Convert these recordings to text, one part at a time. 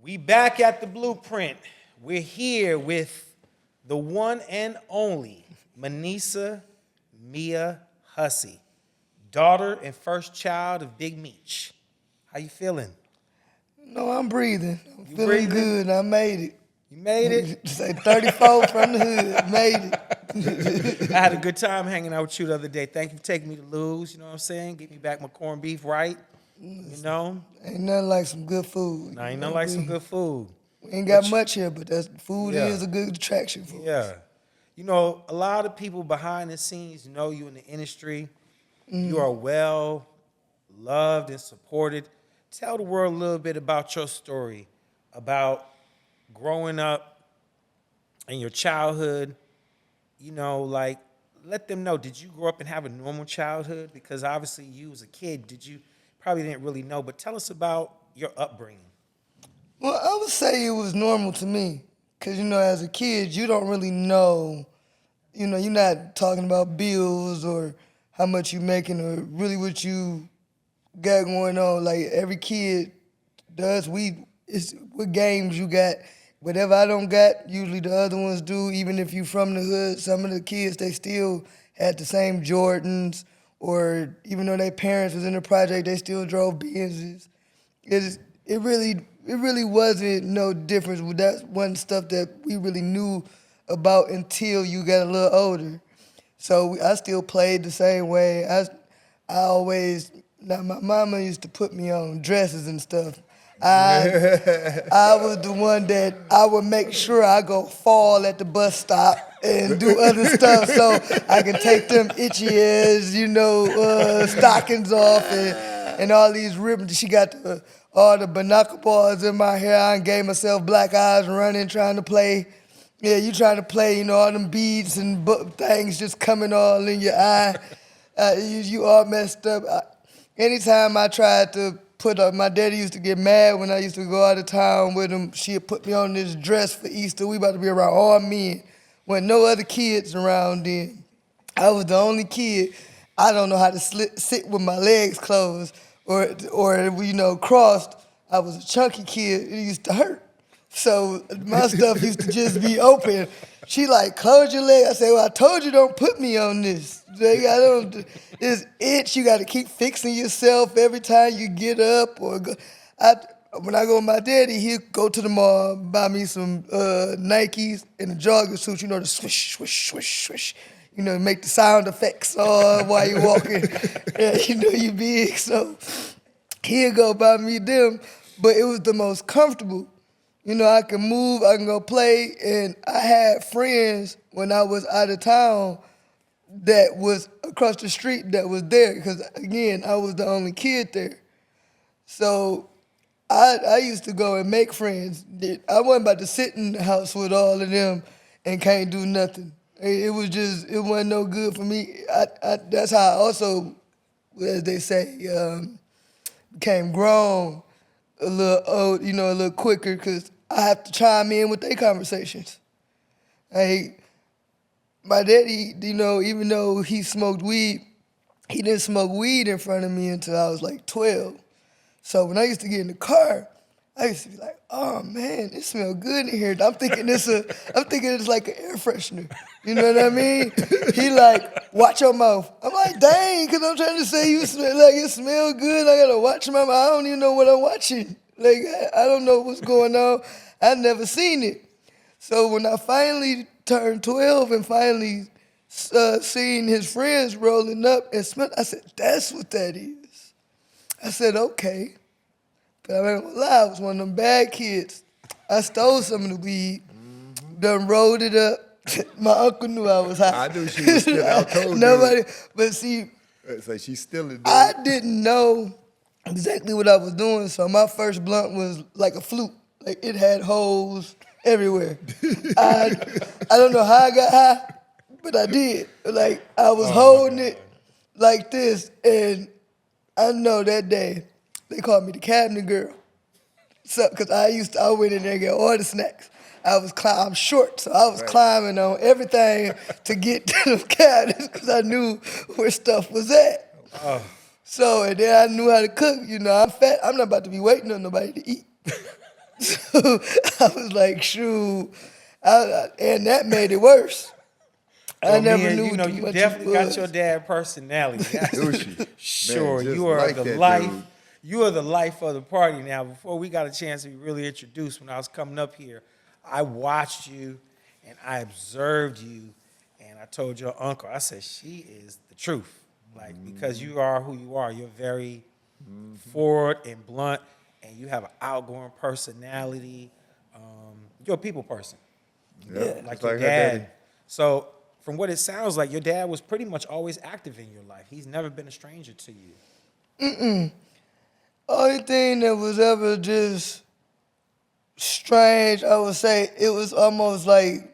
We back at the Blueprint. We're here with the one and only Manessa MIA Hussey, daughter and first child of Big Meech. How you feeling? No, I'm breathing. I'm You feeling breathing? good. I made it. You made it? Say 34 from the hood. Made it. I had a good time hanging out with you the other day. Thank you for taking me to Lou's, you know what I'm saying? Get me back my corned beef right, you know? Ain't nothing like some good food. Nah, ain't nothing like some good food. We ain't got much here, but food Yeah. is a good attraction for us. Yeah. You know, a lot of people behind the scenes know you in the industry. You are well loved and supported. Tell the world a little bit about your story, about growing up and your childhood. You know, like, let them know, did you grow up and have a normal childhood? Because obviously you as a kid, probably didn't really know, but tell us about your upbringing. Well, I would say it was normal to me. Because, as a kid, you don't really know. You're not talking about bills or how much you making or really what you got going on. Like, every kid does. It's what games you got. Whatever I don't got, usually the other ones do. Even if you from the hood, some of the kids, they still had the same Jordans, or even though their parents was in the project, they still drove Benzes. It really wasn't no difference. That wasn't stuff that we really knew about until you got a little older. So I still played the same way. Now my mama used to put me on dresses and stuff. I was the one that I would make sure I go fall at the bus stop and do other stuff so I can take them itchy ears, stockings off and all these ribbons. She got all the binocle bars in my hair. I gave myself black eyes running, trying to play. Yeah, you trying to play, all them beads and things just coming all in your eye. You all messed up. Anytime I tried to my daddy used to get mad when I used to go out of town with him. She'd put me on this dress for Easter. We about to be around all men. When no other kids around then. I was the only kid. I don't know how to sit with my legs closed or crossed. I was a chunky kid. It used to hurt. So my stuff used to just be open. She like, close your leg. I say, well, I told you don't put me on this. Like, this itch, you got to keep fixing yourself every time you get up. When I go with my daddy, he'll go to the mall, buy me some Nikes and a jogger suit, the swish, swish, swish, swish. Make the sound effects while you're walking. Yeah, you big. So he'll go buy me them, but it was the most comfortable. I can move, I can go play, and I had friends when I was out of town that was across the street that was there, because, again, I was the only kid there. So I used to go and make friends. I wasn't about to sit in the house with all of them and can't do nothing. It wasn't no good for me. That's how I also, as they say, became grown a little old, a little quicker, because I have to chime in with their conversations. My daddy, even though he smoked weed, he didn't smoke weed in front of me until I was like 12. So when I used to get in the car, I used to be like, oh man, it smells good in here. I'm thinking it's like an air freshener. You know what I mean? He like, watch your mouth. I'm like, dang, because I'm trying to say you smell like it smells good. I gotta watch my mouth. I don't even know what I'm watching. Like, I don't know what's going on. I've never seen it. So when I finally turned 12 and finally seen his friends rolling up and smell, I said, that's what that is. I said, okay. But I ain't gonna lie, I was one of them bad kids. I stole some of the weed, done rolled it up. My uncle knew I was high. I knew she was still out cold. Nobody, but see, it's like she's still in. I didn't know exactly what I was doing, so my first blunt was like a flute. Like, it had holes everywhere. I don't know how I got high, but I did. Like, I was holding it like this, and I know that day they called me the cabinet girl. So, cause I went in there and got all the snacks. I'm short, so I was climbing on everything to get to the cabinets, cause I knew where stuff was at. So, and then I knew how to cook. I'm fat. I'm not about to be waiting on nobody to eat. So I was like, shoot. And that made it worse. I Well, never Mia, knew you know, too you much definitely it got was. your dad personality. That's Do she? sure. Man, just You are like the that life. dude. You are the life of the party. Now, before we got a chance to be really introduced, when I was coming up here, I watched you and I observed you, and I told your uncle, I said, she is the truth. Like, because you are who you are. You're very forward and blunt, and you have an outgoing personality. You're a people person, Yep, like just your like her daddy. dad. So, from what it sounds like, your dad was pretty much always active in your life. He's never been a stranger to you. Only thing that was ever just strange, I would say, it was almost like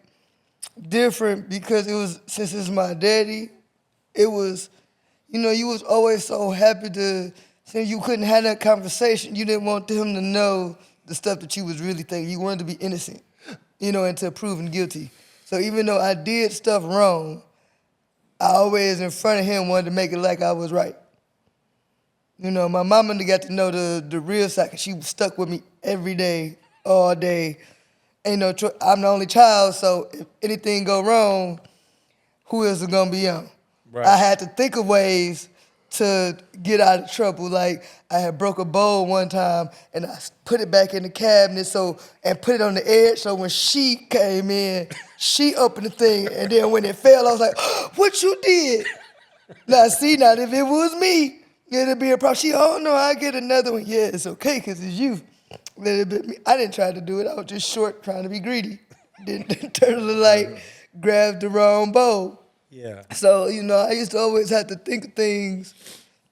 different because it was, since it's my daddy, it was, you was always so happy to, since you couldn't have that conversation, you didn't want him to know the stuff that you was really thinking. You wanted to be innocent, until proven guilty. So even though I did stuff wrong, I always in front of him wanted to make it like I was right. My mama got to know the real side 'cause she was stuck with me every day, all day. Ain't no, I'm the only child, so if anything go wrong, who else is gonna be on? Right. I had to think of ways to get out of trouble. Like I had broke a bowl one time and I put it back in the cabinet and put it on the edge so when she came in, she opened the thing and then when it fell, I was like, what you did? Now see, now if it was me, it'd be a problem. She, oh no, I get another one. Yeah, it's okay because it's you. Let it be me. I didn't try to do it. I was just short trying to be greedy. Didn't turn the light, grabbed the wrong bowl. Yeah. So, I used to always have to think of things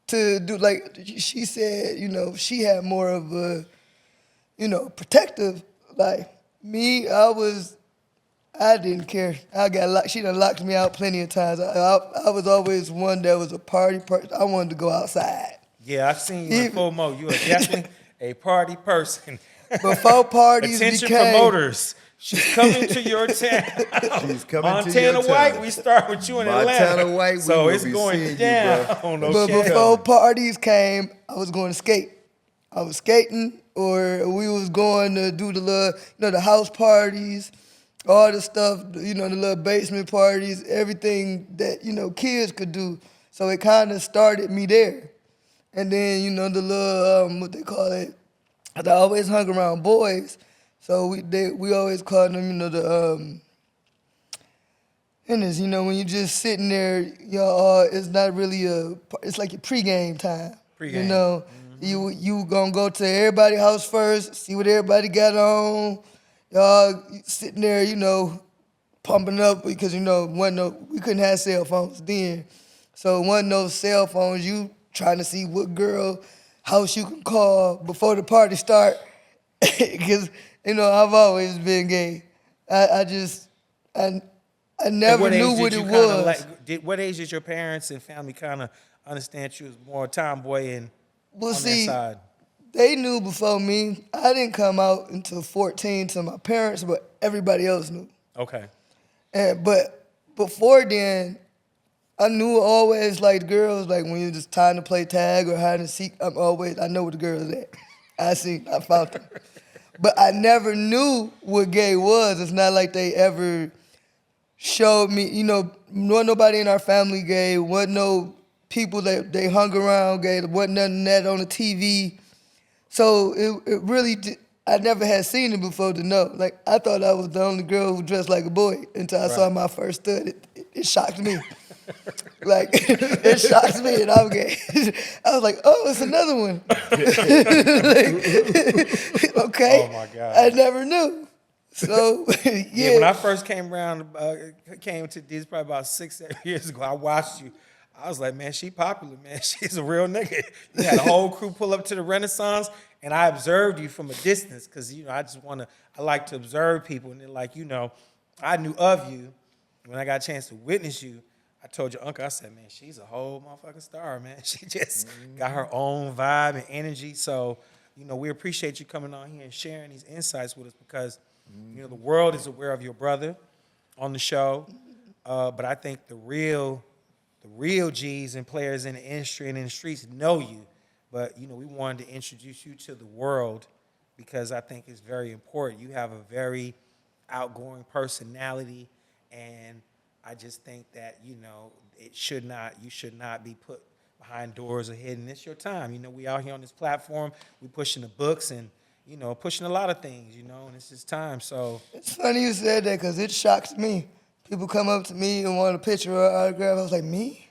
to do. Like she said, she had more of a, protective. Like me, I didn't care. I got locked. She done locked me out plenty of times. I was always one that was a party person. I wanted to go outside. Yeah, I've seen you in full mode. You are definitely a party person. Before parties Attention became... promoters. She's coming to your town. She's coming Montana to your White, town. we start with you in Atlanta. Montana White, we so will it's be going seeing you, down. bro. But Okay? before parties came, I was going to skate. I was skating, or we was going to do the little, the house parties, all the stuff, the little basement parties, everything that, kids could do. So it kind of started me there. And then, the little, what they call it, I always hung around boys. So we always called them, when you just sitting there, it's not really it's like your pregame time. Pregame. You gonna go to everybody's house first, see what everybody got on. Y'all sitting there, pumping up because, we couldn't have cell phones then. So one of those cell phones, you trying to see what girl house you can call before the party start. Because, I've always been gay. I never knew what it was. What age did your parents and family kind of understand you as more tomboy and Well, on see, that side? they knew before me. I didn't come out until 14 to my parents, but everybody else knew. Okay. But before then, I knew always like girls, like when you're just trying to play tag or hide and seek, I know where the girls at. I found them. But I never knew what gay was. It's not like they ever showed me, wasn't nobody in our family gay, wasn't no people that they hung around gay, there wasn't nothing that on the TV. So it really, I never had seen it before to know. Like, I thought I was the only girl who dressed like a boy until I saw my first stud. It shocked me. Like, it shocked me and I'm gay. I was like, oh, it's another one. Okay. Oh, my God. I never knew. So, yeah. Yeah, when I first came around, came to this probably about 6-7 years ago, I watched you. I was like, man, she popular, man. She's a real nigga. You had a whole crew pull up to the Renaissance, and I observed you from a distance because, I like to observe people. And then, I knew of you. When I got a chance to witness you, I told your uncle, I said, man, she's a whole motherfucking star, man. She just got her own vibe and energy. So, we appreciate you coming on here and sharing these insights with us because, the world is aware of your brother on the show. But I think the real G's and players in the industry and in the streets know you. But, we wanted to introduce you to the world because I think it's very important. You have a very outgoing personality, and I just think that, you should not be put behind doors or hidden. It's your time. We out here on this platform, we pushing the books and, pushing a lot of things, and it's just time. So It's funny you said that because it shocks me. People come up to me and want a picture or autograph. I was like, me?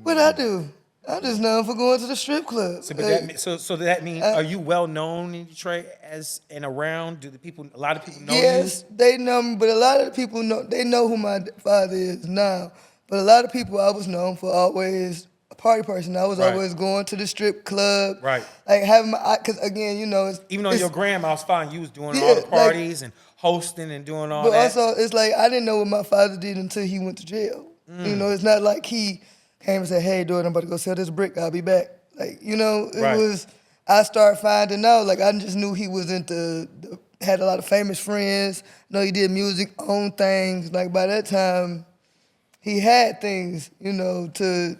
What'd I do? I'm just known for going to the strip club. So, does that mean, are you well known in Detroit as and around? A lot of people know Yes, they know me, but a lot of the people know who my father is now. But a lot of people, I was known for always a party person. I was Right. always going to the strip club. Right. Like having because again, it's Even though your grandma was fine, you was doing Yeah, all the like- parties and hosting and doing all But that. also, it's like I didn't know what my father did until he went to jail. It's not like he came and said, "Hey, dude, I'm about to go sell this brick. I'll be back." Like, it Right. was. I started finding out. Like, I just knew he was had a lot of famous friends. He did music, owned things. Like by that time, he had things, to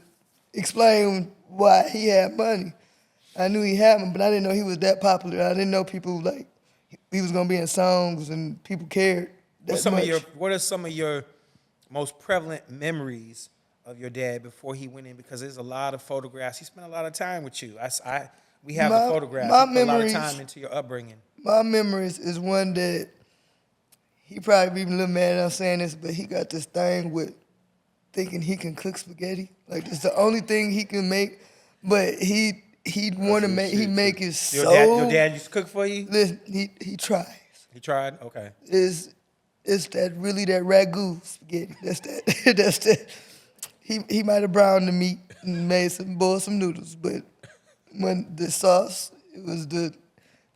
explain why he had money. I knew he had them, but I didn't know he was that popular. I didn't know people like he was gonna be in songs and people cared that much. What are some of your most prevalent memories of your dad before he went in? Because there's a lot of photographs. He spent a lot of time with you. We have the photographs. my He put a lot of memories- time into your upbringing. My memories is one that he probably be a little mad I'm saying this, but he got this thing with thinking he can cook spaghetti. Like it's the only thing he can make, but he want to make shit, make too. it Your so. dad used to cook for you? Listen, he tries. He tried? Okay. It's that ragu spaghetti. That's that. That's that. He might have browned the meat and boiled some noodles, but when the sauce, it was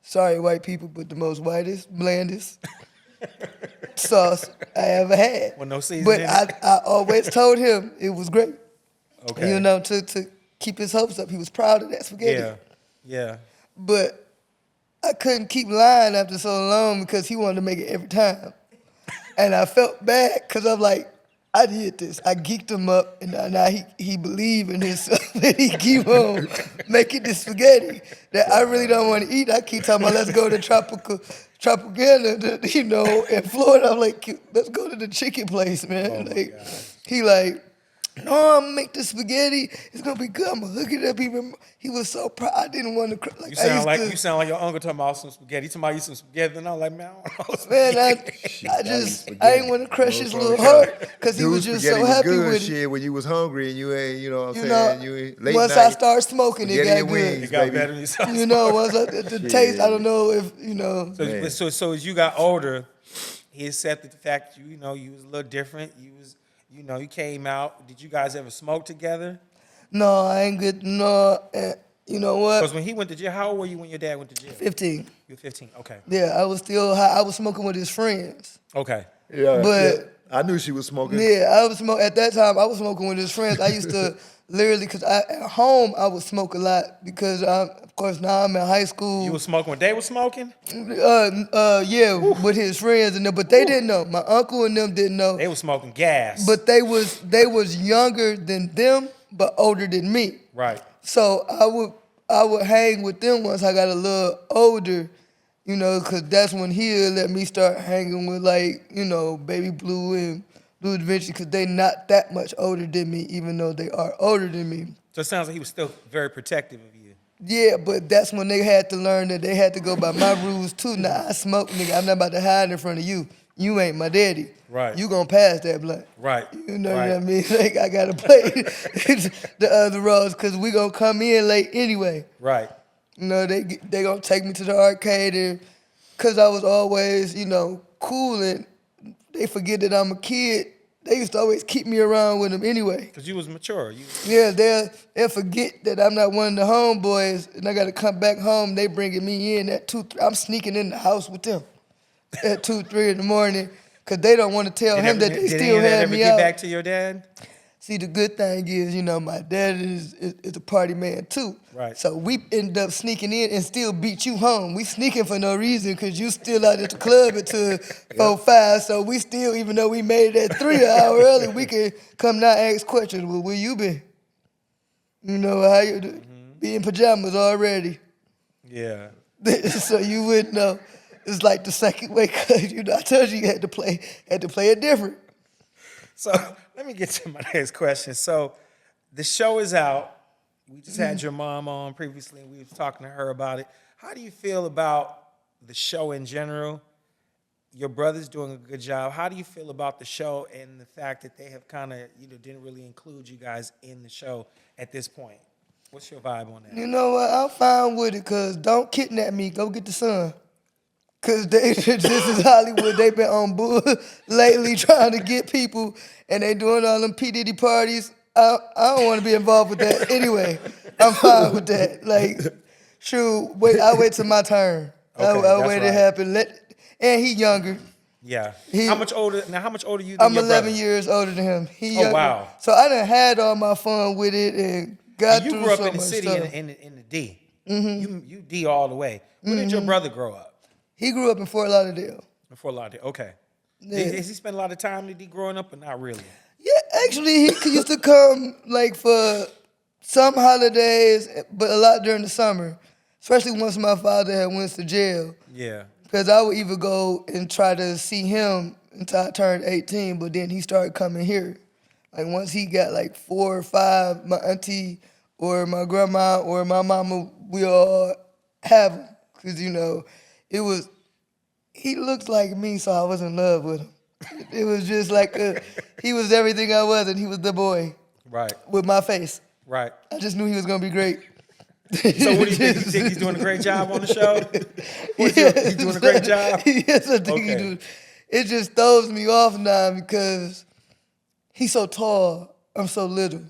sorry white people, but the most whitest, blandest sauce I ever had. With no seasoning But in I always told him it was great. Okay. To keep his hopes up. He was proud of that spaghetti. Yeah. Yeah. But I couldn't keep lying after so long because he wanted to make it every time. And I felt bad because I'm like, I did this. I geeked him up, and now he believed in himself, and he keep on making this spaghetti that I really don't want to eat. I keep talking about, let's go to Tropicana, in Florida. I'm like, let's go to the chicken place, man. He like, no, I'm gonna make the spaghetti. It's gonna be good. I'm gonna hook it up. He was so proud. I didn't want to. You sound like your uncle talking about some spaghetti. You talking about you some spaghetti, and I'm like, man, I don't know Man, spaghetti. I didn't want to crush his little heart because he was just so happy with it. Shit, when you was hungry and you ain't, what I'm saying, you ain't late once night. I started smoking, it spaghetti got and good. wings, It got baby. better than you Once the taste, I don't know if Man. So as you got older, he accepted the fact that you was a little different. You came out. Did you guys ever smoke together? No, I ain't good. No, you know what? Because when he went to jail, how old were you when your dad went to jail? 15. You were 15. Okay. Yeah, I was still high. I was smoking with his friends. Okay. Yeah, But- yeah. I knew she was smoking. Yeah, I was at that time. I was smoking with his friends. I used to literally, because at home I would smoke a lot because of course now I'm in high school. You was smoking when they were smoking? Yeah, with his friends and them, but they didn't know. My uncle and them didn't know. They was smoking gas. But they was younger than them, but older than me. Right. So I would hang with them once I got a little older, because that's when he'll let me start hanging with Baby Blue and Blue Da Vinci, because they not that much older than me, even though they are older than me. So it sounds like he was still very protective of you. Yeah, but that's when they had to learn that they had to go by my rules too. Now I smoke, nigga. I'm not about to hide in front of you. You ain't my daddy. Right. You gonna pass that blunt. Right. You know Right. what I mean? Like I gotta play the other roles because we gonna come in late anyway. Right. They gonna take me to the arcade and cause I was always, cool and they forget that I'm a kid. They used to always keep me around with them anyway. Because you was mature. Yeah, they'll forget that I'm not one of the homeboys and I gotta come back home. They bringing me in at 2, 3. I'm sneaking in the house with them at 2, 3 in the morning because they don't want to tell him that they still had me get out. back to your dad? See, the good thing is, my dad is a party man too. Right. So we end up sneaking in and still beat you home. We sneaking for no reason because you still out at the club until 4, 5. So we still, even though we made it at 3 an hour early, we can come now and ask questions. Well, where you been? How you be in pajamas already? Yeah. so you wouldn't know. It's like the second way, cause I told you had to play it different. So let me get to my next question. So the show is out. We just had your mom on previously, and we was talking to her about it. How do you feel about the show in general? Your brother's doing a good job. How do you feel about the show and the fact that they have kind of, didn't really include you guys in the show at this point? What's your vibe on that? You know what? I'm fine with it, cause don't kidnap me. Go get the son. Cause this is Hollywood. They've been on bull lately trying to get people, and they doing all them P Diddy parties. I don't want to be involved with that anyway. I'm fine with that. Like, shoot, I wait till my turn. Okay, I wait it happen. And he younger. Yeah. How much older? Now, how much older are you? I'm 11 years older than him. He younger. Wow. So I done had all my fun with it and got and you through grew up so in the much city stuff. in the D. Mm-hmm. You D all the way. Where did your brother grow up? He grew up in Fort Lauderdale. In Fort Lauderdale. Okay. Yeah. Has he spent a lot of time in the D growing up, or not really? Yeah, actually, he used to come like for some holidays, but a lot during the summer, especially once my father had went to jail. Yeah. Because I would either go and try to see him until I turned 18, but then he started coming here. Like once he got like 4 or 5, my auntie or my grandma or my mama, we all have him. Because, he looked like me, so I was in love with him. It was just like he was everything I was, and he was the boy. Right. With my face. Right. I just knew he was going to be great. So what do you think? You think he's doing a great job on the show? He's doing a great job? Yes, I think he do. It just throws me off now because he's so tall, I'm so little.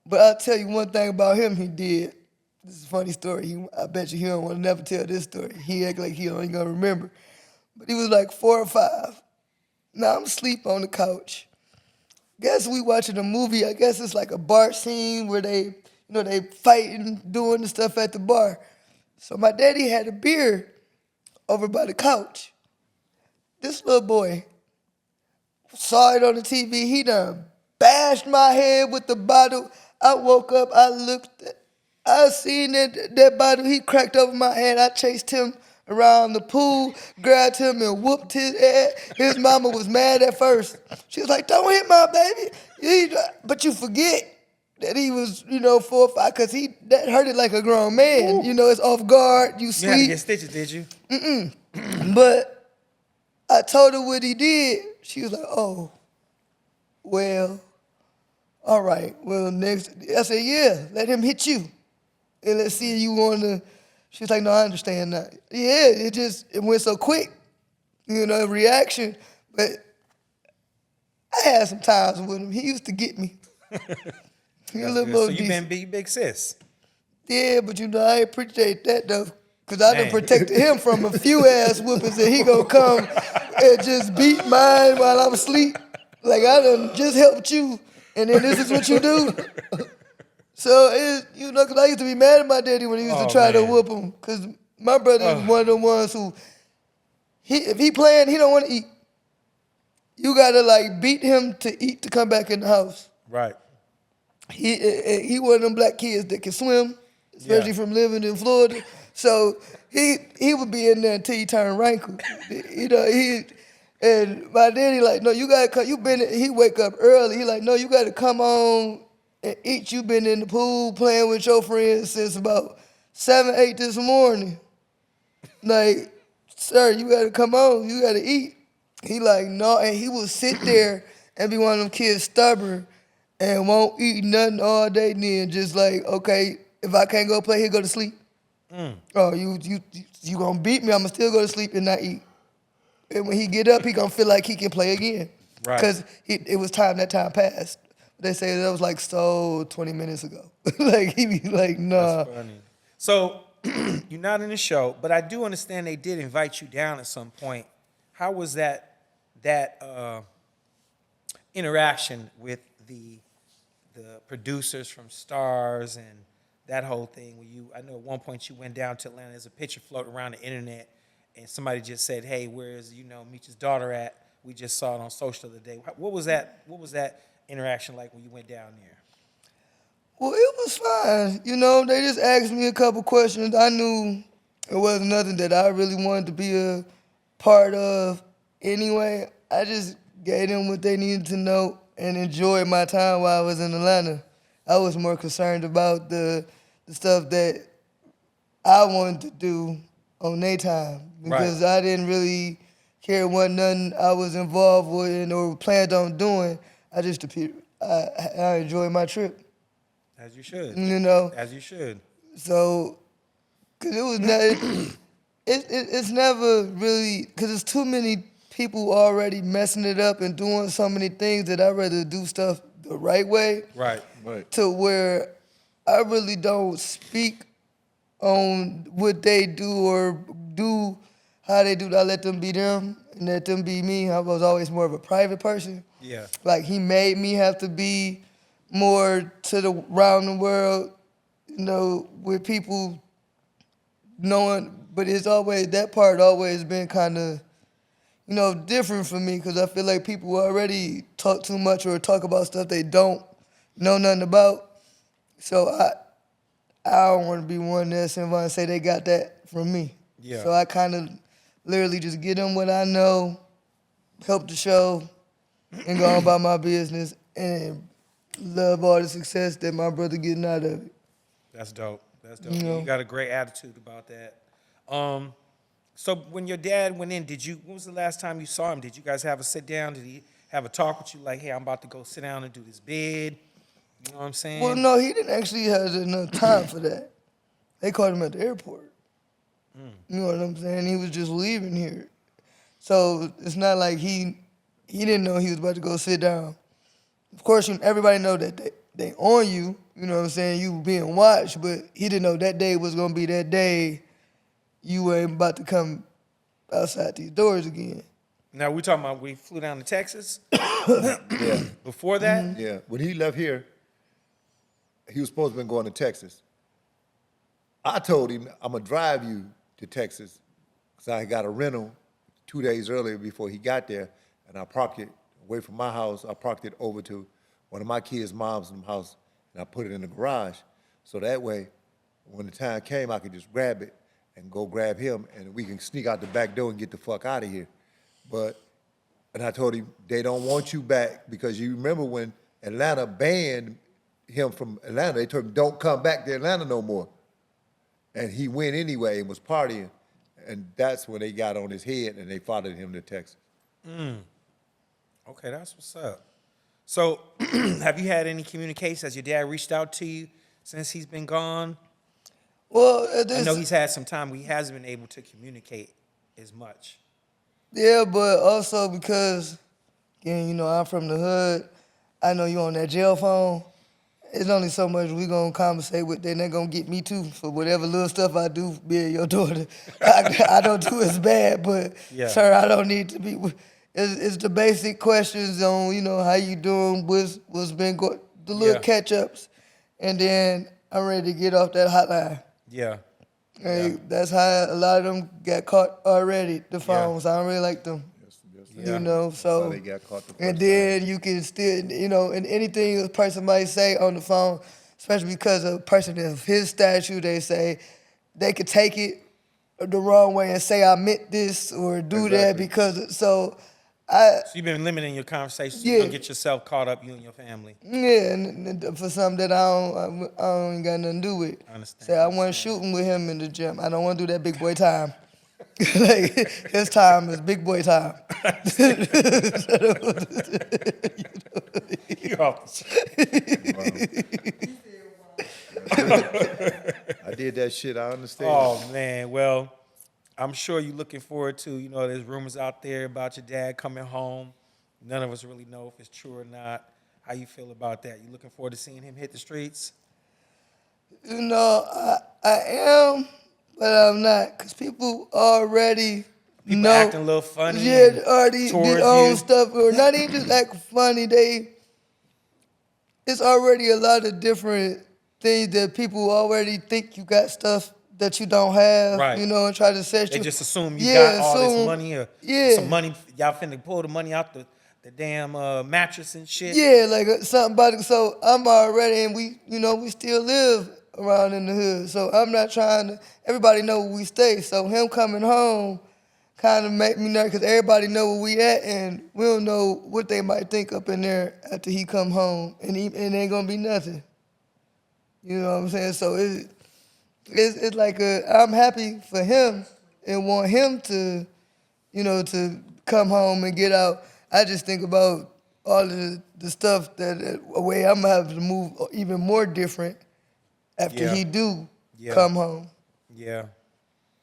But I'll tell you one thing about him he did. This is a funny story. I bet you he don't want to never tell this story. He act like he ain't gonna remember. But he was like 4 or 5. Now I'm asleep on the couch. Guess we watching a movie. I guess it's like a bar scene where they fighting, doing the stuff at the bar. So my daddy had a beer over by the couch. This little boy saw it on the TV. He done bashed my head with the bottle. I woke up, I seen that bottle. He cracked over my head. I chased him around the pool, grabbed him and whooped his ass. His mama was mad at first. She was like, "Don't hit my baby." But you forget that he was, 4 or 5, because that hurt it like a grown man. Ooh. It's off guard. You You sleep. had to get stitches, did you? But I told her what he did. She was like, "Oh, well, all right. Well, next." I said, "Yeah, let him hit you. And let's see if you want to." She was like, "No, I understand that." Yeah, it went so quick, reaction. But I had some times with him. He used to get me. He a little more So you decent. been big sis. Yeah, but I appreciate that though. Because I done protected him from a few ass whoopings and he gonna come and just beat mine while I'm asleep. Like I done just helped you and then this is what you do. So, because I used to be mad at my daddy when he used to try to whoop him. Because my brother is one of the ones who, if he playing, he don't want to eat. You got to, beat him to eat to come back in the house. Right. He one of them black kids that can swim, especially from living in Florida. So, he would be in there until he turned wrinkled. And my daddy "No, you got to come." He wake up early. He "No, you got to come on and eat. You been in the pool playing with your friends since about 7, 8 this morning. Sir, you gotta come on, you gotta eat." He "No," and he will sit there and be one of them kids stubborn and won't eat nothing all day then just "Okay, if I can't go play, he'll go to sleep." "Oh, you gonna beat me, I'ma still go to sleep and not eat." And when he get up, he gonna feel like he can play again. Right. Because it was time, that time passed. They say that was 20 minutes ago. He be "Nah." That's funny. So you're not in the show, but I do understand they did invite you down at some point. How was that interaction with the producers from Stars and that whole thing? I know at one point you went down to Atlanta. There's a picture floating around the internet, and somebody just said, "Hey, where's Meech's daughter at? We just saw it on social the other day." What was that interaction like when you went down there? Well, it was fine. They just asked me a couple questions. I knew It wasn't nothing that I really wanted to be a part of anyway. I just gave them what they needed to know and enjoyed my time while I was in Atlanta. I was more concerned about the stuff that I wanted to do on their time because I didn't really care what nothing I was involved with or planned on doing. I just appeared. I enjoyed my trip. As you should. You know. As you should. So, cause it was it's never really cause it's too many people already messing it up and doing so many things that I'd rather do stuff the right way. Right. To where I really don't speak on what they do or do how they do. I let them be them and let them be me. I was always more of a private person. Yeah. Like he made me have to be more to the around the world, you know, with people knowing. But it's always that part always been kind of, you know, different for me because I feel like people already talk too much or talk about stuff they don't know nothing about. So I don't want to be one that's involved and say they got that from me. Yeah. So I kind of literally just get them what I know, help the show, and go on about my business and love all the success that my brother getting out of it. That's dope. That's dope. You know? You got a great attitude about that. So when your dad went in, when was the last time you saw him? Did you guys have a sit down? Did he have a talk with you like, hey, I'm about to go sit down and do this bid? You know what I'm saying? Well, no, he didn't actually have enough time for that. They caught him at the airport. You know what I'm saying? He was just leaving here. So it's not like he didn't know he was about to go sit down. Of course, everybody know that they on you. You know what I'm saying? You being watched, but he didn't know that day was going to be that day you were about to come outside these doors again. Now, we flew down to Texas? Yeah. Before that? Yeah. When he left here, he was supposed to be going to Texas. I told him, I'm going to drive you to Texas because I got a rental 2 days earlier before he got there, and I parked it away from my house. I parked it over to one of my kids' mom's house, and I put it in the garage. So that way, when the time came, I could just grab it and go grab him, and we can sneak out the back door and get the fuck out of here. And I told him, they don't want you back because you remember when Atlanta banned him from Atlanta, they told him, don't come back to Atlanta no more. And he went anyway and was partying. And that's when they got on his head and they followed him to Texas. Okay, that's what's up. So have you had any communication? Has your dad reached out to you since he's been gone? Well, I know he's had some time where he hasn't been able to communicate as much. Yeah, but also because, again, you know, I'm from the hood. I know you on that jail phone. It's only so much we gonna conversate with. Then they're gonna get me too for whatever little stuff I do, being your daughter. I don't do as bad, but sir, I don't need to be. It's the basic questions on, you know, how you doing, what's been going, the little catch ups, and then I'm ready to get off that hotline. Yeah. Hey, that's how a lot of them got caught already, the phones. I don't really like them. You know, so, they got caught the first and then you can still, you know, and anything a person might say on the phone, especially because a person of his stature, they say they could take it the wrong way and say I meant this or do that because, so you've been limiting your conversations so you don't get yourself caught up, you and your family. Yeah, and for something that I don't got nothing to do with. I understand. Say I wasn't shooting with him in the gym. I don't want to do that big boy time. Like, his time is big boy time. You're off. I did that shit, I understand. Oh, man. Well, I'm sure you're looking forward to, you know, there's rumors out there about your dad coming home. None of us really know if it's true or not. How you feel about that? You looking forward to seeing him hit the streets? You know, I am, but I'm not, because people already know. Acting a little funny. Yeah, already did own you. stuff, or not even just act funny. It's already a lot of different things that people already think you got stuff that you don't have, right. You know, and try to set you. They just assume you got all this money or some money. Y'all finna pull the money out the the damn mattress and shit. Yeah, like something about it. So I'm already, and we still live around in the hood. So I'm not trying to. Everybody know where we stay. So him coming home kind of make me nervous because everybody know where we at, and we don't know what they might think up in there after he come home, and it ain't gonna be nothing. You know what I'm saying? So it's like I'm happy for him and want him to, to come home and get out. I just think about all of the stuff that way I'm gonna have to move even more different after Yeah. he do Yeah. come home. Yeah.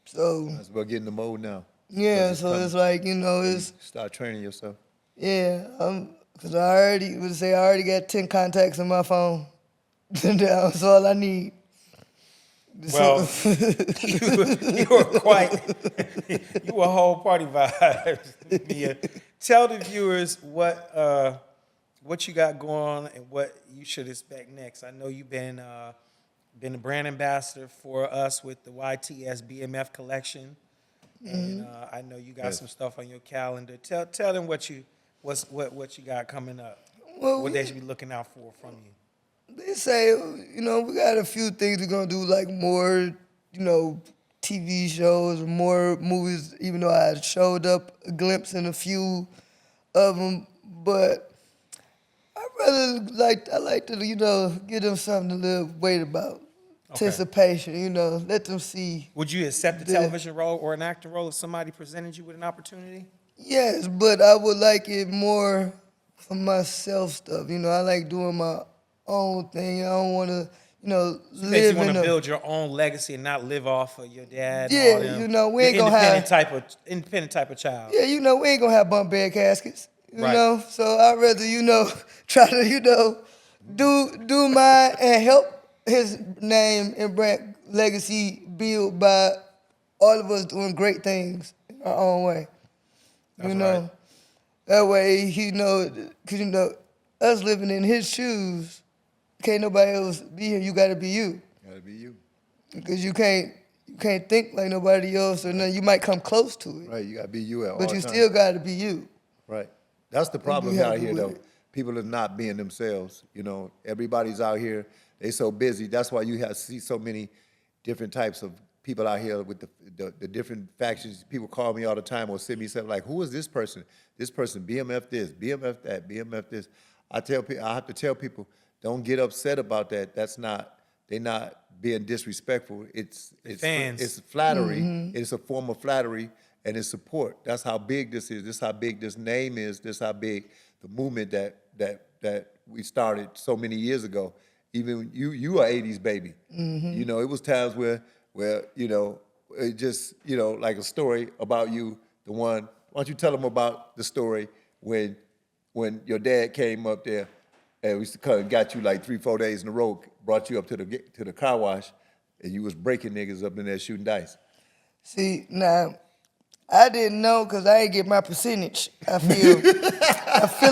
So That's about getting the mode now. yeah, It's so coming. it's like it's Start training yourself. yeah. Cause I already got 10 contacts on my phone. That's all I need. Well, you were quite, you were whole party vibes, Mia. Tell the viewers what you got going on and what you should expect next. I know you've been a brand ambassador for us with the YTS BMF collection, and I know you got some stuff on your calendar. Tell them what you got coming up. Well, What they should be looking out for from you. They say, we got a few things we're gonna do, like more, TV shows or more movies, even though I showed up a glimpse in a few of them. But I like to, give them something to wait about. Okay. Anticipation, let them see. Would you accept a television role or an acting role if somebody presented you with an opportunity? Yes, but I would like it more for myself stuff. I like doing my own thing. I don't want to, live You want in to a... build your own legacy and not live off of your dad. Yeah, and all them. we ain't You're gonna have... independent type of child. Yeah, we ain't gonna have bump bed caskets. You Right. know? So I'd rather, try to, do mine and help his name and brand legacy build by all of us doing great things in our own way. That's right. That way because us living in his shoes, can't nobody else be here. You gotta be you. Gotta be you. Because you can't think like nobody else or nothing. You might come close to it. Right, you gotta be you at all But you times. still gotta be you. Right. That's the problem be out happy here, with though. it. People are not being themselves. Everybody's out here. They so busy. That's why you see so many different types of people out here with the different factions. People call me all the time or send me stuff like, "Who is this person? This person, BMF this, BMF that, BMF this." I have to tell people, don't get upset about that. They're not being disrespectful. It's fans. It's flattery. It's a form of flattery. And it's support. That's how big this is. This is how big this name is. This is how big the movement that we started so many years ago. Even you are 80s baby. It was times where it just, like a story about you, why don't you tell them about the story when your dad came up there and we used to come and got you like 3-4 days in a row, brought you up to the car wash, and you was breaking niggas up in there shooting dice. See, now, I didn't know because I ain't get my percentage. I feel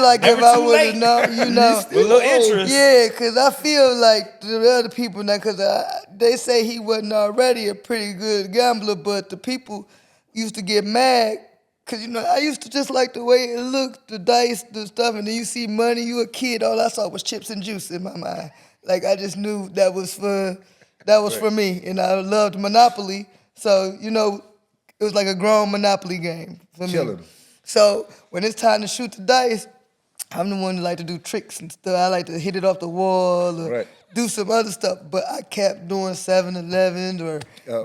like if Never I too would have late. known, With a little interest. Yeah, because I feel like the other people now, because they say he wasn't already a pretty good gambler, but the people used to get mad because, I used to just like the way it looked, the dice, the stuff, and then you see money, you a kid, all I saw was chips and juice in my mind. Like, I just knew that was for me, and I loved Monopoly, so, it was like a grown Monopoly game for me. Killing 'em. So when it's time to shoot the dice, I'm the one that like to do tricks and stuff. I like to hit it off the wall or Right. do some other stuff. But I kept doing 7-Elevens or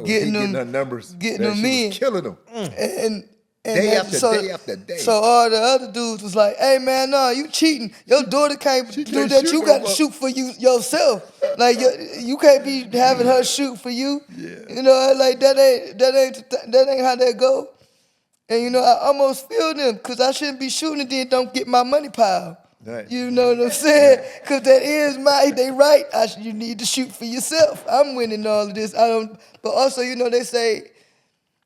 getting her numbers. getting Man, them she in. was killing them. And Day that- after so, day after day. So all the other dudes was like, "Hey man, no, you cheating. Your daughter can't do can't that. shoot You no got to more." shoot for yourself. Like you can't be having her shoot for you. Yeah. Like that ain't how that go." And I almost feel them because I shouldn't be shooting and then don't get my money pile. Right. You know what I'm saying? Because that is they right. You need to shoot for yourself. I'm winning all of this. I don't. But also, they say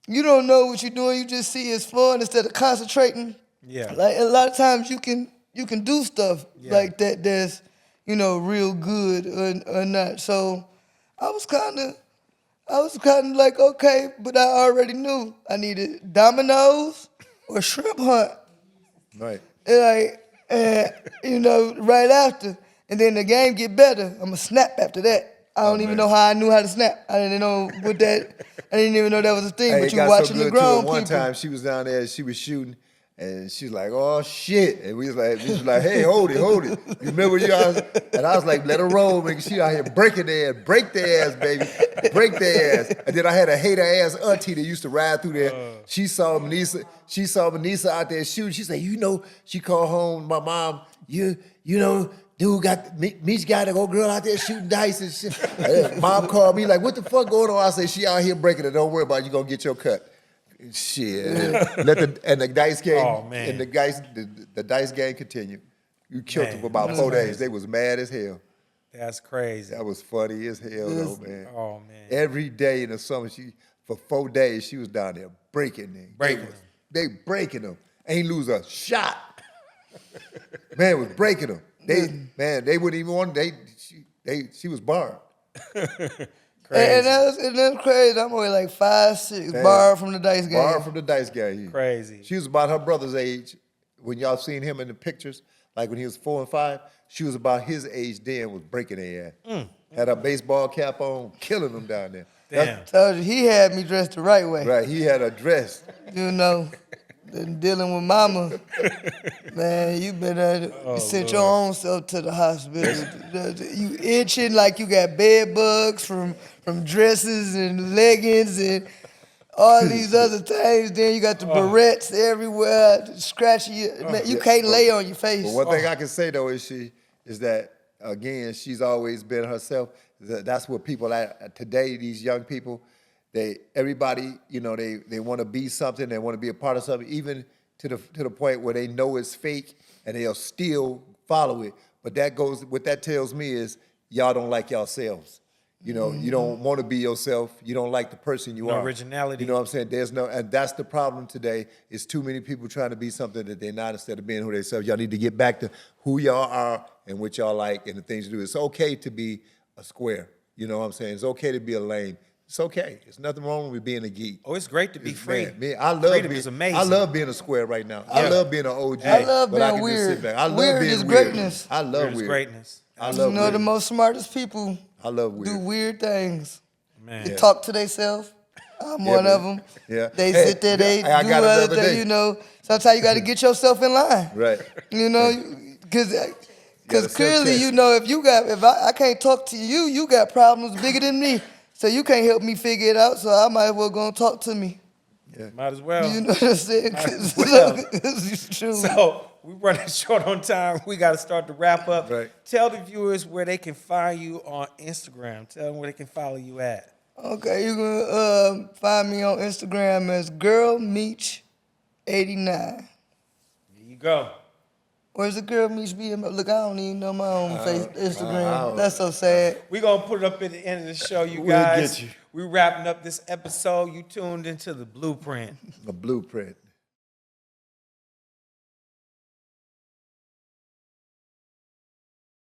you don't know what you're doing. You just see it's fun instead of concentrating. Yeah. Like a lot of times you can do stuff like that that's real good or not. So I was kind of like, okay, but I already knew I needed dominoes or shrimp hunt. Right. And And, right after, and then the game get better, I'ma snap after that. I don't even know how I knew how to snap. I didn't know what that, I didn't even know that was a thing, Hey, but it you got watching so the good to her. grown One people. time she was down there, she was shooting, and she was like, "Oh shit!" And we was like, "Hey, hold it. You remember y'all?" And I was like, "Let her roll, man. She out here breaking their ass, break their ass, baby, break their ass." And then I had a hater ass auntie that used to ride through there. She saw Manessa out there shooting. She said, she called home my mom. You know. Dude Meech got a old girl out there shooting dice and shit. And mom called me like, "What the fuck going on?" I said, "She out here breaking it. Don't worry about it. You gonna get your cut." Shit. And the dice game, Oh, man. and the dice game continued. You killed them Man, for about that's 4 days. crazy. They was mad as hell. That's crazy. That was funny as hell, though, man. Oh, man. Every day in the summer, for 4 days, she was down there breaking them. They breaking them. Ain't lose a shot. Man was breaking them. They wouldn't even want. She was barred. Crazy. And that's crazy. I'm only like 5'6", Man, barred from the dice game. Barred from the dice game. Crazy. She was about her brother's age when y'all seen him in the pictures, like when he was 4 and 5. She was about his age then, was breaking their ass. Had a baseball cap on, killing them down there. Damn. Told you, he had me dressed the right way. Right, he had her dressed. Been dealing with mama. Man, you better sent your own self to the hospital. You itching like you got bed bugs from dresses and leggings and all these other things. Then you got the barrettes everywhere, scratching you. Man, you can't lay on your face. But one thing I can say though is that again, she's always been herself. That's what people today, these young people, everybody, they want to be something, they want to be a part of something, even to the point where they know it's fake and they'll still follow it. But what that tells me is y'all don't like yourselves. You don't want to be yourself. You don't like the person you are. Originality. You know what I'm saying? And that's the problem today, is too many people trying to be something that they're not instead of being who they self. Y'all need to get back to who y'all are and what y'all like and the things you do. It's okay to be a square. You know what I'm saying? It's okay to be a lame. It's okay. There's nothing wrong with being a geek. Oh, it's great to be free. Man, Freedom is amazing. I love being a square right now. Yeah. I love being an OG. I love but I being can just weird. sit back. I love Weird being is weird. greatness. I love Weird is weird. greatness. I love The weird. most smartest people I love weird. do weird things. Man. They talk to themselves. I'm one of them. Yeah. They Hey, sit there, they I do got it the other other day. things, Sometimes you got to get yourself in line. Right. Because gotta clearly, self-test. if I can't talk to you, you got problems bigger than me. So you can't help me figure it out, so I might as well go and talk to me. Might as well. You know what I'm saying? Might as well. It's true. So we're running short on time. We got to start to wrap up. Right. Tell the viewers where they can find you on Instagram. Tell them where they can follow you at. Okay, you can find me on Instagram as Girl Meech 89. There you go. Where's the Girl Meech BMF? Look, I don't even know my own Instagram. don't- That's so sad. We're going to put it up at the end of the show, you We'll guys. get you. We're wrapping up this episode. You tuned into The Blueprint. A blueprint.